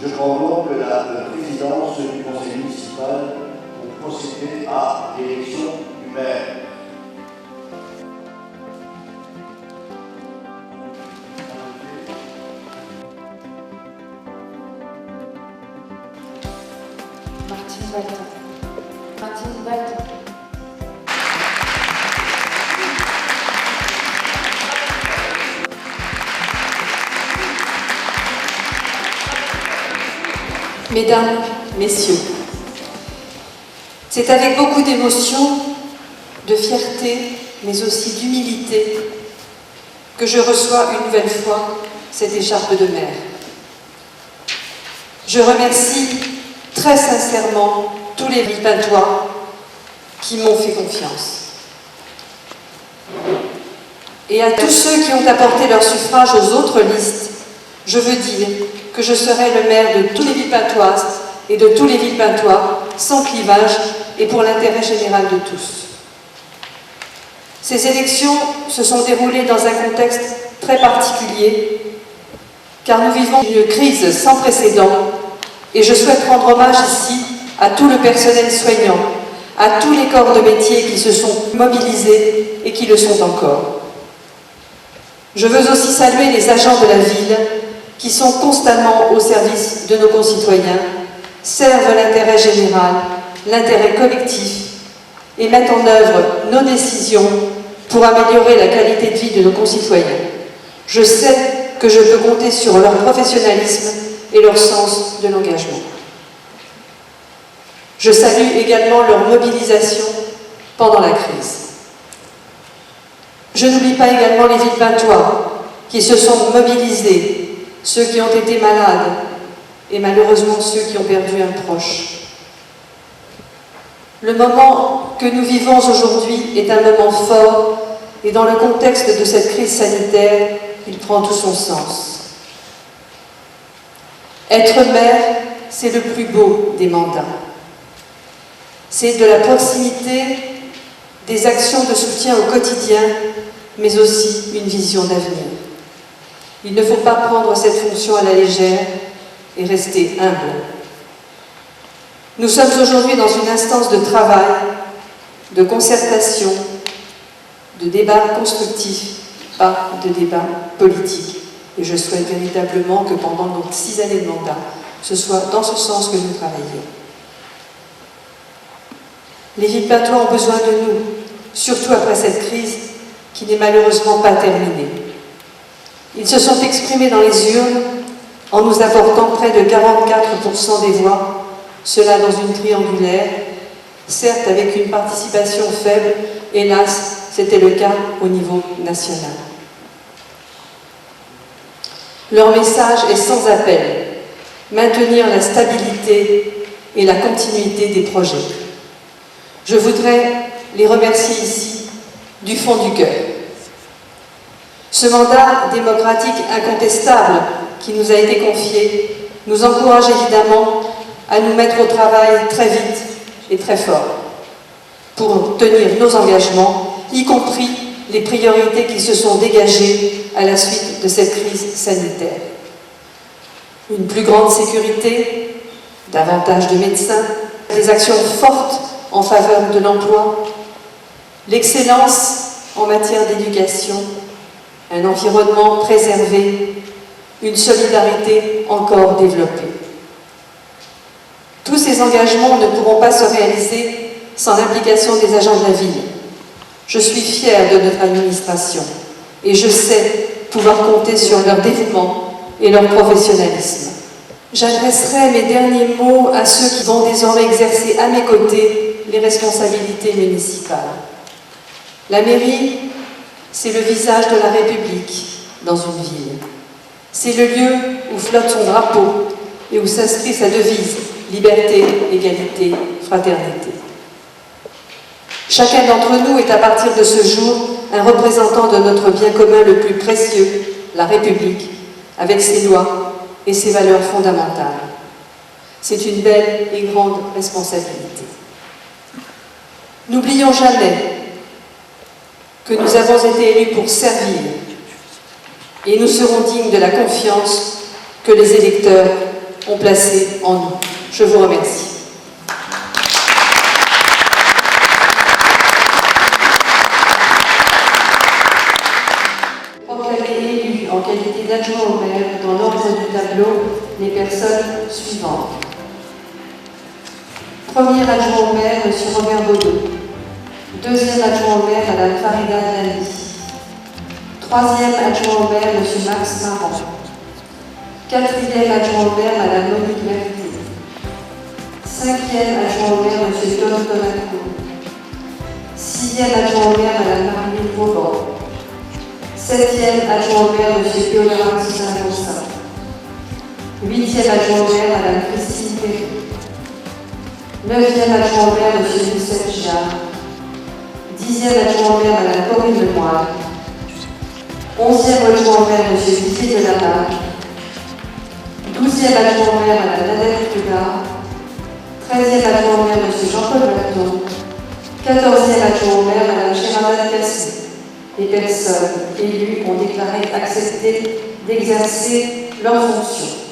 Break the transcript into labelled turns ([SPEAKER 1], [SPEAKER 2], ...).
[SPEAKER 1] Je prends donc la présidence du conseil municipal pour procéder à l'élection du maire.
[SPEAKER 2] Martine Balton. Martine Balton. Mesdames, Messieurs, c'est avec beaucoup d'émotion, de fierté, mais aussi d'humilité que je reçois une nouvelle fois cette écharpe de maire. Je remercie très sincèrement tous les Villepintois qui m'ont fait confiance. Et à tous ceux qui ont apporté leur suffrage aux autres listes, je veux dire que je serai le maire de tous les Villepintoises et de tous les Villepintois, sans clivage et pour l'intérêt général de tous. Ces élections se sont déroulées dans un contexte très particulier, car nous vivons une crise sans précédent, et je souhaite rendre hommage ici à tout le personnel soignant, à tous les corps de métier qui se sont mobilisés et qui le sont encore. Je veux aussi saluer les agents de la ville qui sont constamment au service de nos concitoyens, servent l'intérêt général, l'intérêt collectif et mettent en œuvre nos décisions pour améliorer la qualité de vie de nos concitoyens. Je sais que je peux compter sur leur professionnalisme et leur sens de l'engagement. Je salue également leur mobilisation pendant la crise. Je n'oublie pas également les Villepintois qui se sont mobilisés, ceux qui ont été malades et malheureusement ceux qui ont perdu un proche. Le moment que nous vivons aujourd'hui est un moment fort et dans le contexte de cette crise sanitaire, il prend tout son sens. Être maire, c'est le plus beau des mandats. C'est de la proximité, des actions de soutien au quotidien, mais aussi une vision d'avenir. Il ne faut pas prendre cette fonction à la légère et rester humble. Nous sommes aujourd'hui dans une instance de travail, de concertation, de débat constructif, pas de débat politique. Et je souhaite véritablement que pendant nos 6 années de mandat, ce soit dans ce sens que nous travaillions. Les Villepintois ont besoin de nous, surtout après cette crise qui n'est malheureusement pas terminée. Ils se sont exprimés dans les urnes en nous apportant près de 44% des voix, cela dans une triangulaire, certes avec une participation faible, hélas, c'était le cas au niveau national. Leur message est sans appel, maintenir la stabilité et la continuité des projets. Je voudrais les remercier ici, du fond du cœur. Ce mandat démocratique incontestable qui nous a été confié nous encourage évidemment à nous mettre au travail très vite et très fort pour tenir nos engagements, y compris les priorités qui se sont dégagées à la suite de cette crise sanitaire. Une plus grande sécurité, davantage de médecins, des actions fortes en faveur de l'emploi, l'excellence en matière d'éducation, un environnement préservé, une solidarité encore développée. Tous ces engagements ne pourront pas se réaliser sans l'implication des agents de la ville. Je suis fière de notre administration et je sais pouvoir compter sur leur dévouement et leur professionnalisme. J'adresserai mes derniers mots à ceux qui vont désormais exercer à mes côtés les responsabilités municipales. La mairie, c'est le visage de la République dans une ville. C'est le lieu où flotte son drapeau et où s'inscrit sa devise « Liberté, égalité, fraternité ». Chacun d'entre nous est à partir de ce jour un représentant de notre bien commun le plus précieux, la République, avec ses lois et ses valeurs fondamentales. C'est une belle et grande responsabilité. N'oublions jamais que nous avons été élus pour servir et nous serons dignes de la confiance que les électeurs ont placé en nous. Je vous remercie. Proclamer élu en qualité d'adjoint au maire dans l'ordre du tableau les personnes suivantes. Premier adjoint au maire, M. Robert Baudot. Deuxième adjoint au maire, Mme Farida Dali. Troisième adjoint au maire, M. Max Marant. Quatrième adjoint au maire, Mme Monique Mercier. Cinquième adjoint au maire, M. Tom Tomaco. Sixième adjoint au maire, Mme Marie Vauban. Septième adjoint au maire, M. Théodora Saint-Rosa. Huitième adjoint au maire, Mme Christine Perry. Neuvième adjoint au maire, M. Youssef Jarre. Dixième adjoint au maire, Mme Corinne Lemoine. Onzième adjoint au maire, M. Didier Delamarque. Douzième adjoint au maire, Mme Nadège Pugard. 13e adjoint au maire, M. Jean-Paul Berton. 14e adjoint au maire, Mme Géraldine Cassé. Les personnes élues ont déclaré accepter d'exercer leurs fonctions.